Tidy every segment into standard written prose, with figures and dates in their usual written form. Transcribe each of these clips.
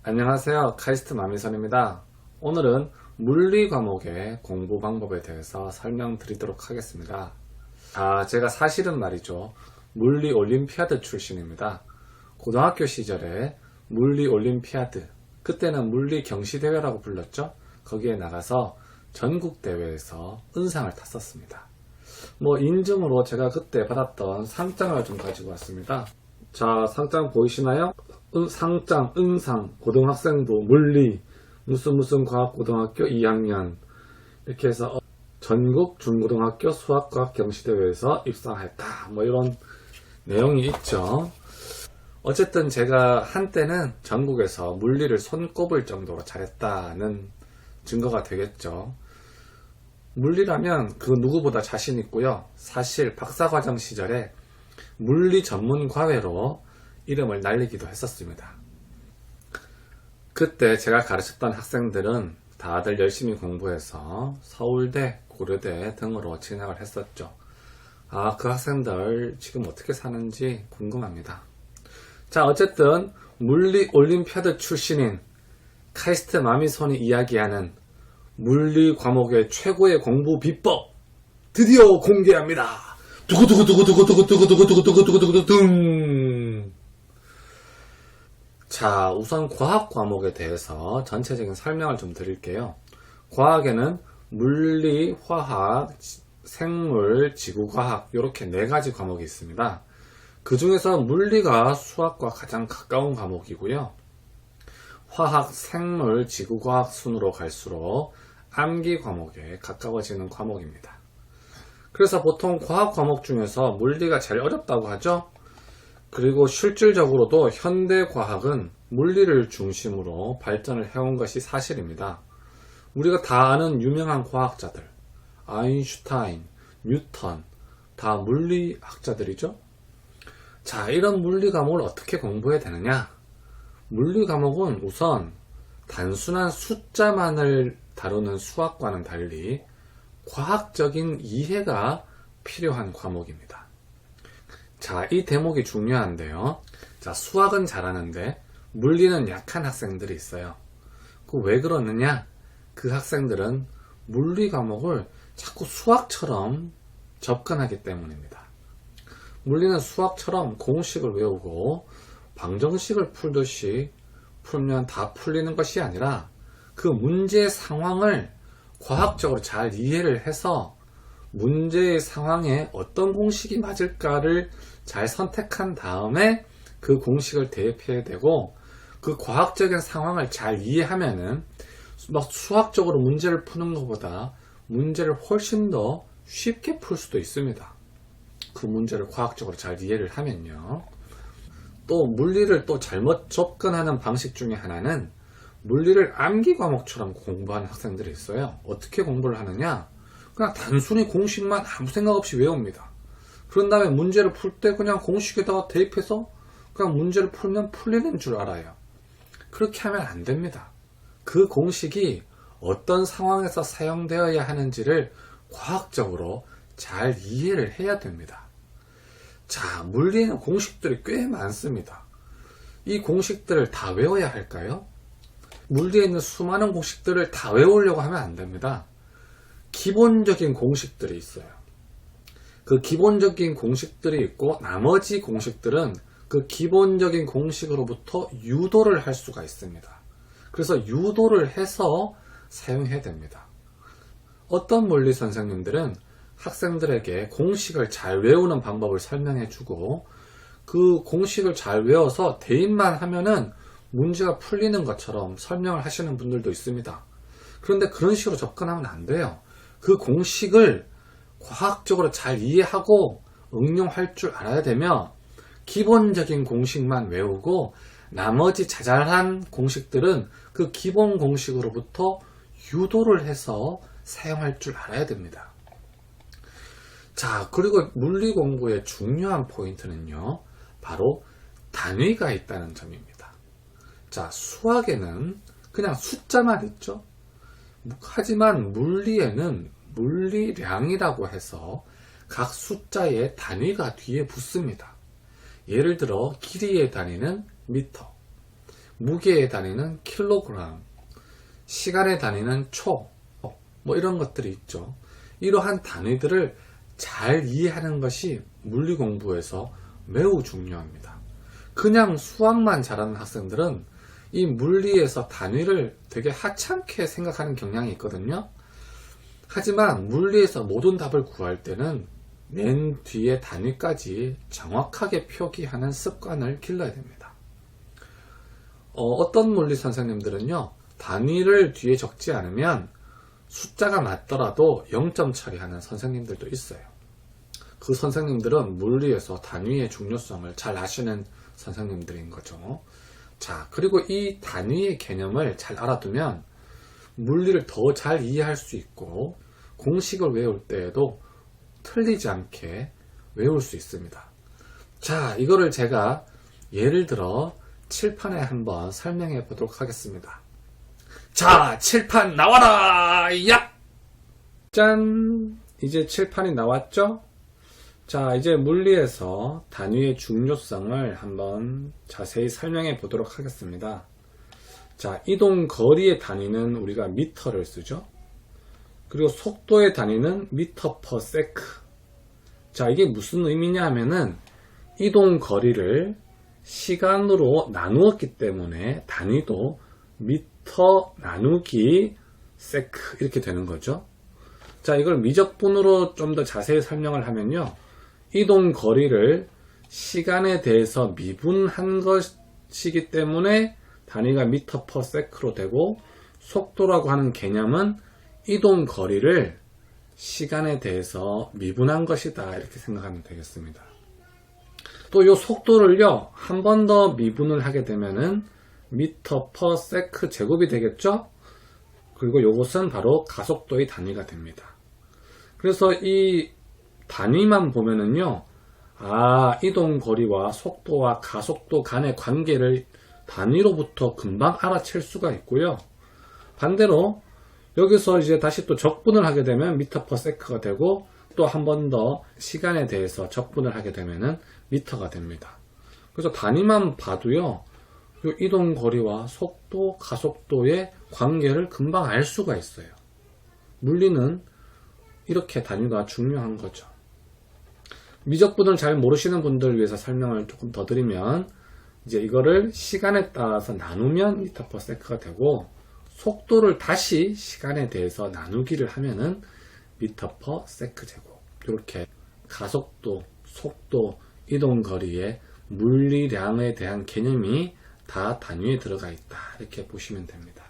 안녕하세요. 카이스트 마미선입니다. 오늘은 물리 과목의 공부 방법에 대해서 설명드리도록 하겠습니다. 제가 사실은 말이죠. 물리 올림피아드 출신입니다. 고등학교 시절에 물리 올림피아드, 그때는 물리 경시대회라고 불렀죠. 거기에 나가서 전국대회에서 은상을 탔었습니다. 인증으로 제가 그때 받았던 상장을 좀 가지고 왔습니다. 자, 상장 보이시나요? 상장, 은상, 고등학생부, 물리, 무슨 과학고등학교 2학년 이렇게 해서 전국 중고등학교 수학과학 경시대회에서 입상했다. 이런 내용이 있죠. 어쨌든 제가 한때는 전국에서 물리를 손꼽을 정도로 잘했다는 증거가 되겠죠. 물리라면 그 누구보다 자신 있고요. 사실 박사과정 시절에 물리 전문 과외로 이름을 날리기도 했었습니다. 그때 제가 가르쳤던 학생들은 다들 열심히 공부해서 서울대, 고려대 등으로 진학을 했었죠. 그 학생들 지금 어떻게 사는지 궁금합니다. 자, 어쨌든 물리 올림피아드 출신인 카이스트 마미손이 이야기하는 물리 과목의 최고의 공부 비법 드디어 공개합니다. 두구두구두구두구두구두구두구두구두구두구두구두구두구. 자, 우선 과학 과목에 대해서 전체적인 설명을 좀 드릴게요. 과학에는 물리, 화학, 생물, 지구과학 이렇게 4가지 과목이 있습니다. 그 중에서 물리가 수학과 가장 가까운 과목이고요. 화학, 생물, 지구과학 순으로 갈수록 암기 과목에 가까워지는 과목입니다. 그래서 보통 과학 과목 중에서 물리가 제일 어렵다고 하죠. 그리고 실질적으로도 현대 과학은 물리를 중심으로 발전을 해온 것이 사실입니다. 우리가 다 아는 유명한 과학자들, 아인슈타인, 뉴턴, 다 물리학자들이죠. 자, 이런 물리 과목을 어떻게 공부해야 되느냐? 물리 과목은 우선 단순한 숫자만을 다루는 수학과는 달리 과학적인 이해가 필요한 과목입니다. 자, 이 대목이 중요한데요. 자, 수학은 잘하는데 물리는 약한 학생들이 있어요. 왜 그러느냐? 그 학생들은 물리 과목을 자꾸 수학처럼 접근하기 때문입니다. 물리는 수학처럼 공식을 외우고 방정식을 풀듯이 풀면 다 풀리는 것이 아니라 그 문제의 상황을 과학적으로 잘 이해를 해서 문제의 상황에 어떤 공식이 맞을까를 잘 선택한 다음에 그 공식을 대입해야 되고, 그 과학적인 상황을 잘 이해하면은 수학적으로 문제를 푸는 것보다 문제를 훨씬 더 쉽게 풀 수도 있습니다. 그 문제를 과학적으로 잘 이해를 하면요. 또 물리를 또 잘못 접근하는 방식 중에 하나는 물리를 암기 과목처럼 공부하는 학생들이 있어요. 어떻게 공부를 하느냐? 그냥 단순히 공식만 아무 생각 없이 외웁니다. 그런 다음에 문제를 풀 때 그냥 공식에다가 대입해서 그냥 문제를 풀면 풀리는 줄 알아요. 그렇게 하면 안 됩니다. 그 공식이 어떤 상황에서 사용되어야 하는지를 과학적으로 잘 이해를 해야 됩니다. 자, 물리에는 공식들이 꽤 많습니다. 이 공식들을 다 외워야 할까요? 물리에 있는 수많은 공식들을 다 외우려고 하면 안 됩니다. 기본적인 공식들이 있어요. 그 기본적인 공식들이 있고 나머지 공식들은 그 기본적인 공식으로부터 유도를 할 수가 있습니다. 그래서 유도를 해서 사용해야 됩니다. 어떤 물리 선생님들은 학생들에게 공식을 잘 외우는 방법을 설명해 주고 그 공식을 잘 외워서 대입만 하면은 문제가 풀리는 것처럼 설명을 하시는 분들도 있습니다. 그런데 그런 식으로 접근하면 안 돼요. 그 공식을 과학적으로 잘 이해하고 응용할 줄 알아야 되며 기본적인 공식만 외우고 나머지 자잘한 공식들은 그 기본 공식으로부터 유도를 해서 사용할 줄 알아야 됩니다. 자, 그리고 물리 공부의 중요한 포인트는요, 바로 단위가 있다는 점입니다. 자, 수학에는 그냥 숫자만 있죠. 하지만 물리에는 물리량이라고 해서 각 숫자의 단위가 뒤에 붙습니다. 예를 들어 길이의 단위는 미터, 무게의 단위는 킬로그램, 시간의 단위는 초, 뭐 이런 것들이 있죠. 이러한 단위들을 잘 이해하는 것이 물리 공부에서 매우 중요합니다. 그냥 수학만 잘하는 학생들은 이 물리에서 단위를 되게 하찮게 생각하는 경향이 있거든요. 하지만 물리에서 모든 답을 구할 때는 맨 뒤에 단위까지 정확하게 표기하는 습관을 길러야 됩니다. 어떤 물리 선생님들은요, 단위를 뒤에 적지 않으면 숫자가 맞더라도 0점 처리하는 선생님들도 있어요. 그 선생님들은 물리에서 단위의 중요성을 잘 아시는 선생님들인 거죠. 자, 그리고 이 단위의 개념을 잘 알아두면 물리를 더 잘 이해할 수 있고 공식을 외울 때에도 틀리지 않게 외울 수 있습니다. 자, 이거를 제가 예를 들어 칠판에 한번 설명해 보도록 하겠습니다. 자, 칠판 나와라! 야! 짠! 이제 칠판이 나왔죠? 자, 이제 물리에서 단위의 중요성을 한번 자세히 설명해 보도록 하겠습니다. 자, 이동 거리의 단위는 우리가 미터를 쓰죠. 그리고 속도의 단위는 미터 퍼 세크. 자, 이게 무슨 의미냐 하면은 이동 거리를 시간으로 나누었기 때문에 단위도 미터 나누기 세크 이렇게 되는 거죠. 자, 이걸 미적분으로 좀 더 자세히 설명을 하면요, 이동 거리를 시간에 대해서 미분한 것이기 때문에 단위가 미터 퍼 세크로 되고, 속도라고 하는 개념은 이동 거리를 시간에 대해서 미분한 것이다 이렇게 생각하면 되겠습니다. 또 이 속도를요, 한 번 더 미분을 하게 되면은 미터 퍼 세크 제곱이 되겠죠. 그리고 이것은 바로 가속도의 단위가 됩니다. 그래서 이 단위만 보면은요, 이동 거리와 속도와 가속도 간의 관계를 단위로부터 금방 알아챌 수가 있고요. 반대로 여기서 이제 다시 또 적분을 하게 되면 미터 퍼 세크가 되고, 또 한 번 더 시간에 대해서 적분을 하게 되면은 미터가 됩니다. 그래서 단위만 봐도요, 이 이동 거리와 속도, 가속도의 관계를 금방 알 수가 있어요. 물리는 이렇게 단위가 중요한 거죠. 미적분을 잘 모르시는 분들을 위해서 설명을 조금 더 드리면, 이제 이거를 시간에 따라서 나누면 미터 퍼 세크가 되고, 속도를 다시 시간에 대해서 나누기를 하면은 미터 퍼 세크 제곱. 이렇게 가속도, 속도, 이동거리의 물리량에 대한 개념이 다 단위에 들어가 있다 이렇게 보시면 됩니다.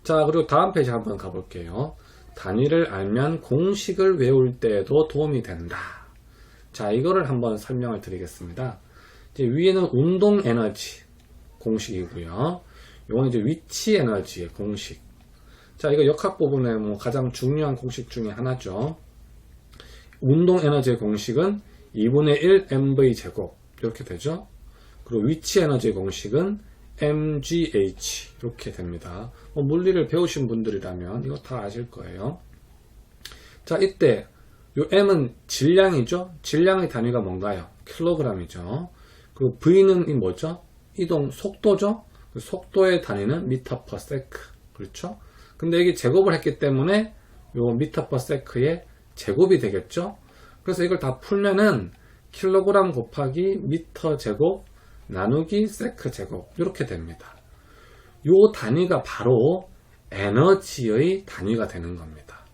자, 그리고 다음 페이지 한번 가볼게요. 단위를 알면 공식을 외울 때에도 도움이 된다. 자, 이거를 한번 설명을 드리겠습니다. 이제 위에는 운동 에너지 공식이고요. 이건 이제 위치 에너지의 공식. 자, 이거 역학 부분의 가장 중요한 공식 중에 하나죠. 운동 에너지의 공식은 2분의 1 mv 제곱 이렇게 되죠. 그리고 위치 에너지의 공식은 mgh 이렇게 됩니다. 물리를 배우신 분들이라면 이거 다 아실 거예요. 자, 이때 요 m은 질량이죠. 질량의 단위가 뭔가요? 킬로그램이죠. 그리고 v는 이 뭐죠? 이동 속도죠. 속도의 단위는 미터 퍼 세크. 그렇죠? 근데 이게 제곱을 했기 때문에 요 미터 퍼 세크의 제곱이 되겠죠. 그래서 이걸 다 풀면은 킬로그램 곱하기 미터 제곱 나누기 세크 제곱 이렇게 됩니다. 요 단위가 바로 에너지의 단위가 되는 겁니다.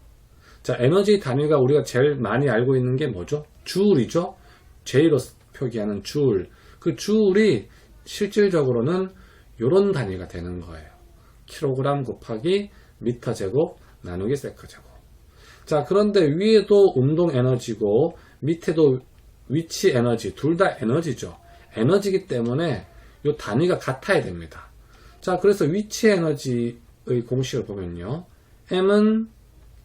자, 에너지 단위가 우리가 제일 많이 알고 있는 게 뭐죠? 주울이죠. J로 표기하는 주울. 그 주울이 실질적으로는 요런 단위가 되는 거예요. 킬로그램 곱하기 미터 제곱 나누기 세크 제곱. 자, 그런데 위에도 운동 에너지고 밑에도 위치 에너지, 둘 다 에너지죠. 에너지이기 때문에 이 단위가 같아야 됩니다. 자, 그래서 위치 에너지의 공식을 보면요, m은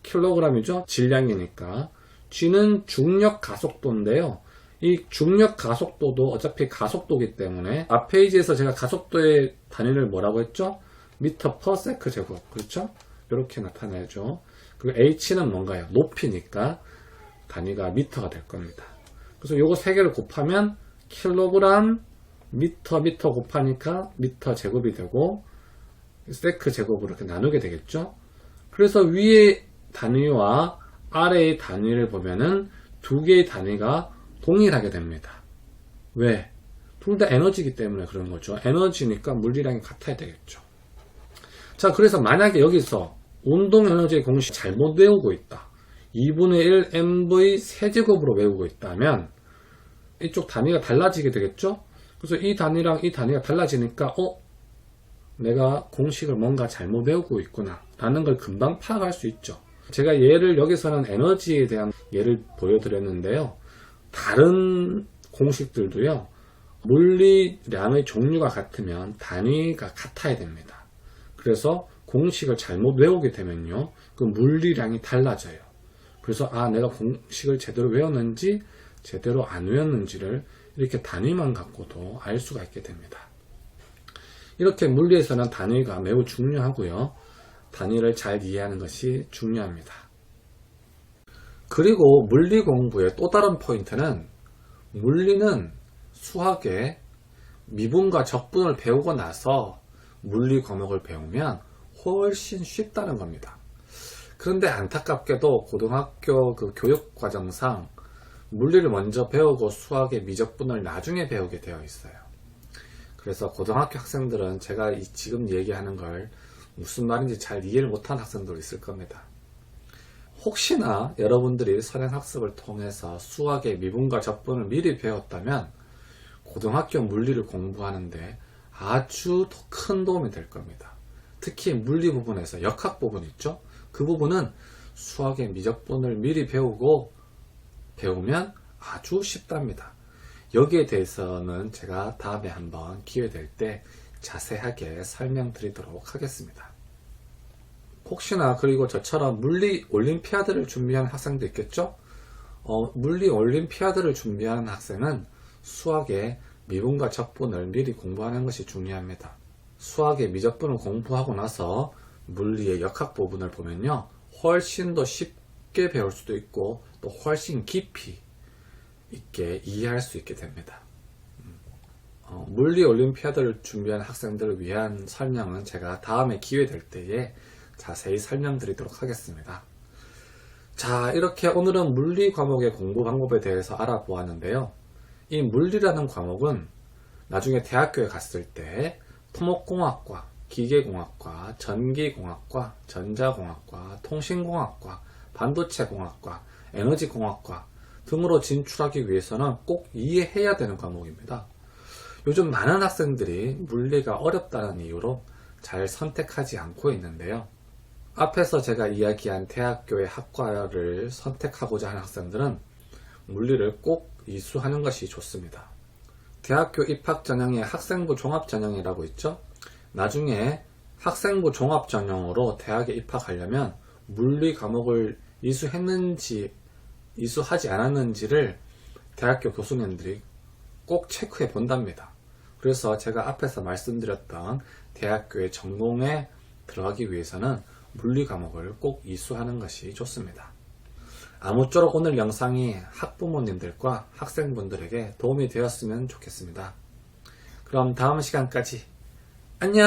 킬로그램이죠. 질량이니까. g는 중력 가속도인데요. 이 중력 가속도도 어차피 가속도이기 때문에 앞 페이지에서 제가 가속도의 단위를 뭐라고 했죠? 미터 퍼 세크 제곱. 그렇죠? 이렇게 나타내죠. 그리고 h는 뭔가요? 높이니까 단위가 미터가 될 겁니다. 그래서 요거 세 개를 곱하면 킬로그램 미터 곱하니까 미터 제곱이 되고 세크 제곱으로 이렇게 나누게 되겠죠. 그래서 위의 단위와 아래의 단위를 보면은 두 개의 단위가 동일하게 됩니다. 왜? 둘 다 에너지이기 때문에 그런 거죠. 에너지니까 물리량이 같아야 되겠죠. 자, 그래서 만약에 여기서 운동 에너지의 공식 잘못 외우고 있다. 2분의 1 mv 세제곱으로 외우고 있다면 이쪽 단위가 달라지게 되겠죠. 그래서 이 단위랑 이 단위가 달라지니까 내가 공식을 뭔가 잘못 외우고 있구나 라는 걸 금방 파악할 수 있죠. 제가 예를 여기서는 에너지에 대한 예를 보여드렸는데요. 다른 공식들도요. 물리량의 종류가 같으면 단위가 같아야 됩니다. 그래서 공식을 잘못 외우게 되면요. 그 물리량이 달라져요. 그래서 내가 공식을 제대로 외웠는지 제대로 안 외웠는지를 이렇게 단위만 갖고도 알 수가 있게 됩니다. 이렇게 물리에서는 단위가 매우 중요하고요. 단위를 잘 이해하는 것이 중요합니다. 그리고 물리 공부의 또 다른 포인트는 물리는 수학의 미분과 적분을 배우고 나서 물리 과목을 배우면 훨씬 쉽다는 겁니다. 그런데 안타깝게도 고등학교 그 교육과정상 물리를 먼저 배우고 수학의 미적분을 나중에 배우게 되어 있어요. 그래서 고등학교 학생들은 제가 지금 얘기하는 걸 무슨 말인지 잘 이해를 못한 학생도 있을 겁니다. 혹시나 여러분들이 선행학습을 통해서 수학의 미분과 적분을 미리 배웠다면 고등학교 물리를 공부하는데 아주 큰 도움이 될 겁니다. 특히 물리 부분에서 역학 부분 있죠? 그 부분은 수학의 미적분을 미리 배우면 아주 쉽답니다. 여기에 대해서는 제가 다음에 한번 기회 될 때 자세하게 설명드리도록 하겠습니다. 혹시나 그리고 저처럼 물리 올림피아드를 준비하는 학생도 있겠죠? 물리 올림피아드를 준비하는 학생은 수학의 미분과 적분을 미리 공부하는 것이 중요합니다. 수학의 미적분을 공부하고 나서 물리의 역학 부분을 보면요. 훨씬 더 쉽게 배울 수도 있고 또 훨씬 깊이 있게 이해할 수 있게 됩니다. 물리 올림피아드를 준비하는 학생들을 위한 설명은 제가 다음에 기회 될 때에 자세히 설명드리도록 하겠습니다. 자, 이렇게 오늘은 물리 과목의 공부 방법에 대해서 알아보았는데요. 이 물리라는 과목은 나중에 대학교에 갔을 때 토목공학과, 기계공학과, 전기공학과, 전자공학과, 통신공학과, 반도체공학과, 에너지공학과 등으로 진출하기 위해서는 꼭 이해해야 되는 과목입니다. 요즘 많은 학생들이 물리가 어렵다는 이유로 잘 선택하지 않고 있는데요. 앞에서 제가 이야기한 대학교의 학과를 선택하고자 하는 학생들은 물리를 꼭 이수하는 것이 좋습니다. 대학교 입학 전형에 학생부 종합 전형이라고 있죠. 나중에 학생부 종합 전형으로 대학에 입학하려면 물리 과목을 이수했는지 이수하지 않았는지를 대학교 교수님들이 꼭 체크해 본답니다. 그래서 제가 앞에서 말씀드렸던 대학교의 전공에 들어가기 위해서는 물리 과목을 꼭 이수하는 것이 좋습니다. 아무쪼록 오늘 영상이 학부모님들과 학생분들에게 도움이 되었으면 좋겠습니다. 그럼 다음 시간까지 안녕.